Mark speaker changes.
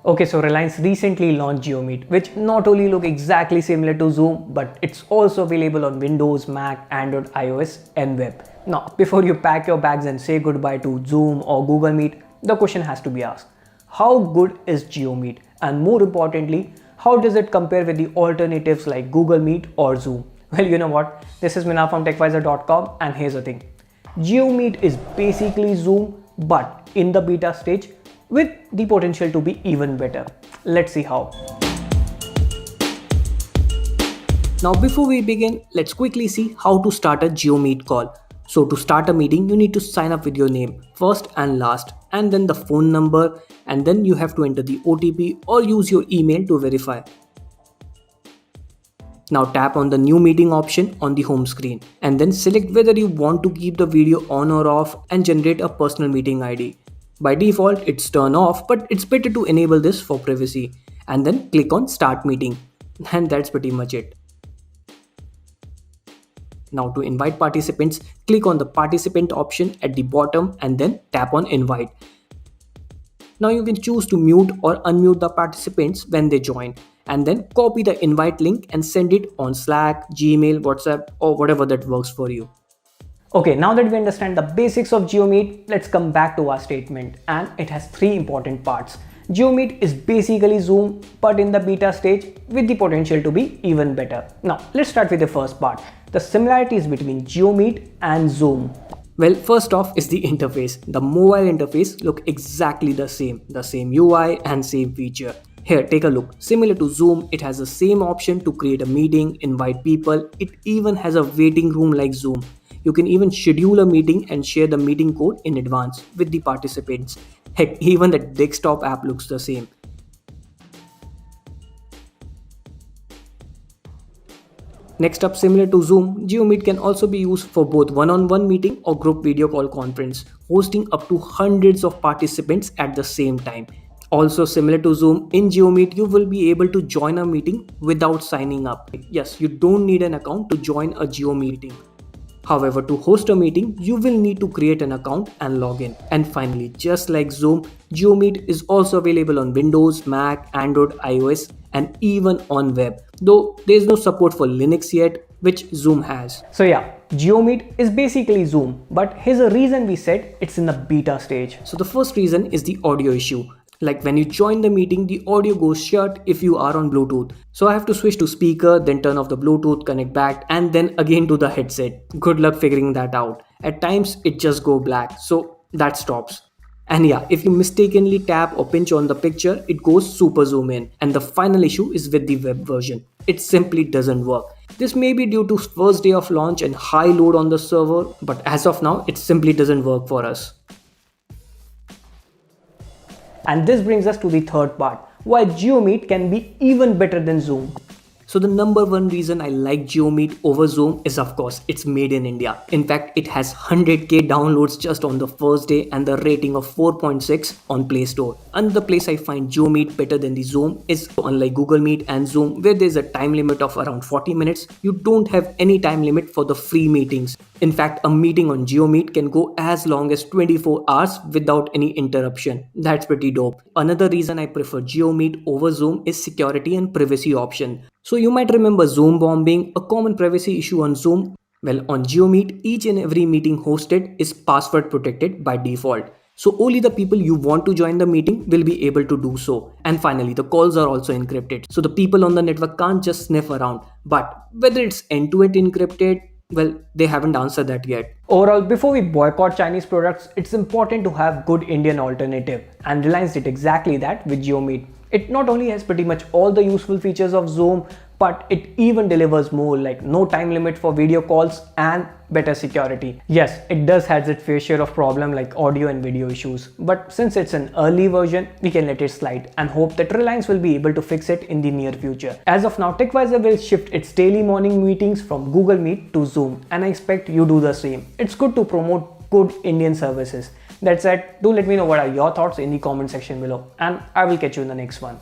Speaker 1: Okay, so Reliance recently launched GeoMeet, which not only look exactly similar to Zoom, but it's also available on Windows, Mac, Android, iOS, and web. Now, before you pack your bags and say goodbye to Zoom or Google Meet, the question has to be asked: how good is GeoMeet? And more importantly, how does it compare with the alternatives like Google Meet or Zoom? Well, you know what? This is Mina from techvisor.com, and here's the thing. GeoMeet is basically Zoom, but in the beta stage, with the potential to be even better. Let's see how. Now before we begin, let's quickly see how to start a GeoMeet call. So to start a meeting, you need to sign up with your name, first and last, and then the phone number, and then you have to enter the OTP or use your email to verify. Now tap on the new meeting option on the home screen and then select whether you want to keep the video on or off and generate a personal meeting ID. By default, it's turned off, but it's better to enable this for privacy. And then click on Start Meeting. And that's pretty much it. Now to invite participants, click on the participant option at the bottom and then tap on Invite. Now you can choose to mute or unmute the participants when they join. And then copy the invite link and send it on Slack, Gmail, WhatsApp, or whatever that works for you. Okay, now that we understand the basics of GeoMeet, let's come back to our statement, and it has three important parts. GeoMeet is basically Zoom, but in the beta stage with the potential to be even better. Now, let's start with the first part, the similarities between GeoMeet and Zoom. Well, first off is the interface. The mobile interface look exactly the same UI and same feature. Here, take a look. Similar to Zoom, it has the same option to create a meeting, invite people. It even has a waiting room like Zoom. You can even schedule a meeting and share the meeting code in advance with the participants. Heck, even the desktop app looks the same. Next up, similar to Zoom, GeoMeet can also be used for both one-on-one meeting or group video call conference, hosting up to hundreds of participants at the same time. Also similar to Zoom, in GeoMeet you will be able to join a meeting without signing up. Yes, you don't need an account to join a GeoMeet meeting. However, to host a meeting, you will need to create an account and log in. And finally, just like Zoom, GeoMeet is also available on Windows, Mac, Android, iOS, and even on web. Though there is no support for Linux yet, which Zoom has. So yeah, GeoMeet is basically Zoom, but here's a reason we said it's in the beta stage. So the first reason is the audio issue. Like when you join the meeting, the audio goes shut if you are on Bluetooth. So I have to switch to speaker, then turn off the Bluetooth, connect back, and then again to the headset. Good luck figuring that out. At times it just go black, so that stops. And yeah, if you mistakenly tap or pinch on the picture, it goes super zoom in. And the final issue is with the web version. It simply doesn't work. This may be due to first day of launch and high load on the server, but as of now, it simply doesn't work for us. And this brings us to the third part, why GeoMeet can be even better than Zoom. So the number one reason I like GeoMeet over Zoom is, of course, it's made in India. In fact, it has 100k downloads just on the first day and the rating of 4.6 on Play Store. Another place I find GeoMeet better than the Zoom is, unlike Google Meet and Zoom, where there's a time limit of around 40 minutes, you don't have any time limit for the free meetings. In fact, a meeting on GeoMeet can go as long as 24 hours without any interruption. That's pretty dope. Another reason I prefer GeoMeet over Zoom is security and privacy option. So you might remember Zoom bombing, a common privacy issue on Zoom. Well, on GeoMeet, each and every meeting hosted is password protected by default. So only the people you want to join the meeting will be able to do so. And finally, the calls are also encrypted. So the people on the network can't just sniff around. But whether it's end-to-end encrypted, well, they haven't answered that yet. Overall, before we boycott Chinese products, it's important to have good Indian alternative. And Reliance did exactly that with GeoMeet. It not only has pretty much all the useful features of Zoom, but it even delivers more, like no time limit for video calls and better security. Yes, it does has its fair share of problem like audio and video issues, but since it's an early version, we can let it slide and hope that Reliance will be able to fix it in the near future. As of now, TechVisor will shift its daily morning meetings from Google Meet to Zoom, and I expect you do the same. It's good to promote good Indian services. That said, do let me know what are your thoughts in the comment section below, and I will catch you in the next one.